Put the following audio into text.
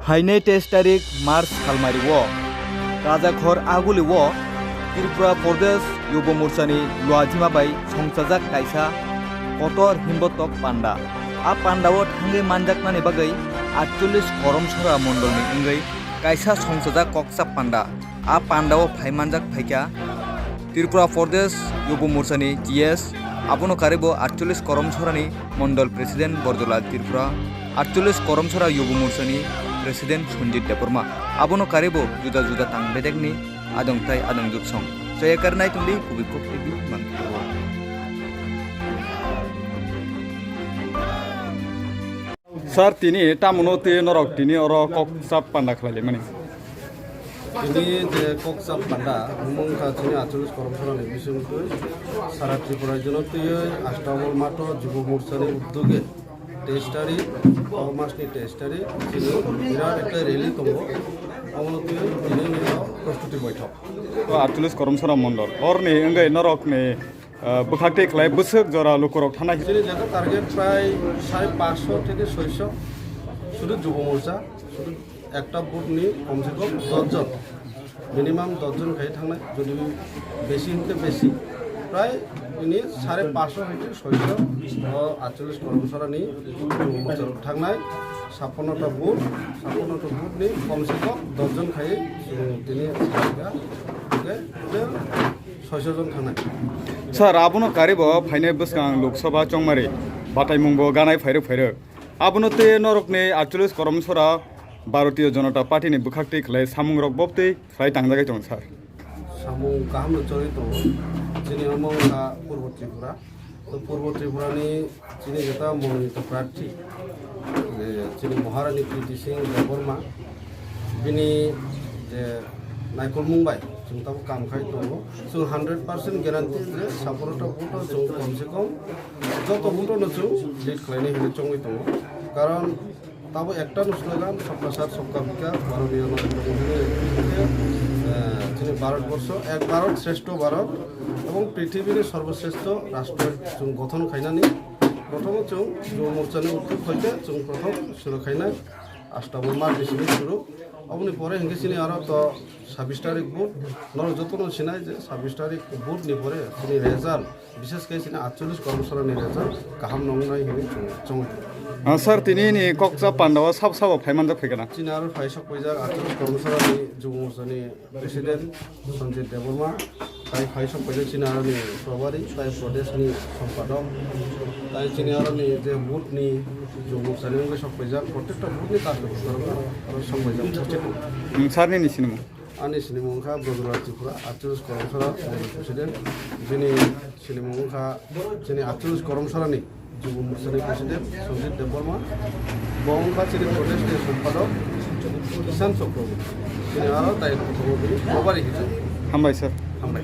हाइने 23 तारिख मार्च सालमारिओ राजाघर आगुलिओ त्रिपुरा प्रदेश युब मोर्चानि लुआजिमाबाई संसाजाक कायसा cutter हिम्बतक panda आ पान्डाओ थांगे मानजाकनानि बागै 48 करमसरा मण्डलनि इंगै कायसा संसाजाक कक्सा panda आ पान्डाओ फाइमानजाक फाइका त्रिपुरा प्रदेश युब मोर्चानि GS आबनो कारिबो 48 करमसरानि मण्डल president Barzulla Tripura 48 करमसरा युब मोर्चानि president Sanjit Debbarma आबनो कारिबो जुदा जुदा तांबेदेकनि आदंथाय आदंजुक सं जयकारनाय तुंदि कुबिको टिभि मांगो सर तिनी तामुनो ते नरक तिनी और कक्साप पान्डा खलाले माने ini je koksa panda umum ka chini 48 করমসরা নির্বাচন করে সারা ত্রিপুরার জন্য তুই আষ্টাবল মাটো যুব মোর্চার উদ্যোগে টেস্টারি মাসনি টেস্টারি বিরাট একটা র্যালি তঙ্গ অবনতি দিনে প্রস্তুতি বৈঠক 48 করমসরা মন্ডল और ने अंगै नरक ने बखाटे खलाय बसक जरा लोकरक थाना যিনি যেটা টার্গেট প্রায় 550 থেকে 600 শুধু যুব মোর্চা শুধু একটা বুথ নিয়ে কমসে কম 10 জন মিনিমাম 10 জন খাই থাকনায় যদি বেশি হতে বেশি প্রায় ইনি 550 হইতে 600 ও 48 কর্মসরা নিয়ে থাকনায় 56টা বুথ নিয়ে কমসে কম 10 জন খাই তিনি 600 জন থাকনায় सर आबनो कारिबो फाइने बसकां लोकसभा चंगमारी बाटाय मुंगबो गानाय फायरो आबनो ते नरक ने 48 करमसरा भारतीय जनता पार्टी ने बुखाक्ति खलाय सामुंग रक बबते फ्लाय तांजागाय दं सर सामुंग गाहाम चरित जिनि अमंगा पूर्व त्रिपुरा तो पूर्व त्रिपुरानि जिनि जेता मनोनीत प्रार्थी जिनि महारानी प्रीति सिंह देबबर्मा बिनि जे नायकल मुंबाई जों ताबो काम खाय दङ जों 100% ग्यारान्टी जे सापरटा बुटो जों कमसे कम যত বুটनो जों लिड खालायनाय हेले चंगै दङ कारण তাবো একটা স্লোগান সবকা সাথ সবকা বিকাশ ভারতীয় যিনি ভারতবর্ষ এক ভারত শ্রেষ্ঠ ভারত এবং পৃথিবীর সর্বশ্রেষ্ঠ রাষ্ট্রের গঠন খাইনানি প্রথম जों যুব মোর্চানি উদ্যোগ হইতে जों প্রথম শুরু খাইনাই আষ্টাবল মাস বেশি শুরু অবনি পরে হেঁকে চিনি আরও তো 26 তারিখ বুট নর যতন চিনাই যে 26 তারিখ বুট নি পরে চিনি রেজাল্ট বিশেষ করে চিনি 48 কর্মশালানি রেজাল্ট গাহাম নংনাই হেঁকে চমক सर तिनी नि कक्सा पान्डावा साब फाइमानजाक फैगोना चिना आरो फाइसक पैजाक 48 কর্মশালাनि যুব মোর্চাनि प्रेसिडेंट सन्जित देबबर्मा ताई फाइसक पैजाक चिना आरो नि प्रभारी ताई प्रदेशनि सम्पादक ताई चिना आरो नि जे बुथनि যুব মোর্চাनि अंगे सब पैजाक प्रत्येकटा बुथनि तारगेट आरो संबैजाक प्रत्येक सारनि निसिनमु आनि सिनेमुंखा बरजला त्रिपुरा 48 করমশালা प्रेसिडेंट जिनि सिनेमुंखा जिनि 48 করমশালাनि যুব মোর্চাनि প্রেসিডেন্ট সঞ্জিত দেববর্মা বংকা চিনি প্রদেশের সম্পাদক কিষাণ চক্রবর্তী তিনি আরও দায়িত্ব প্রভারী হিসেবে হামবাই স্যার হামবাই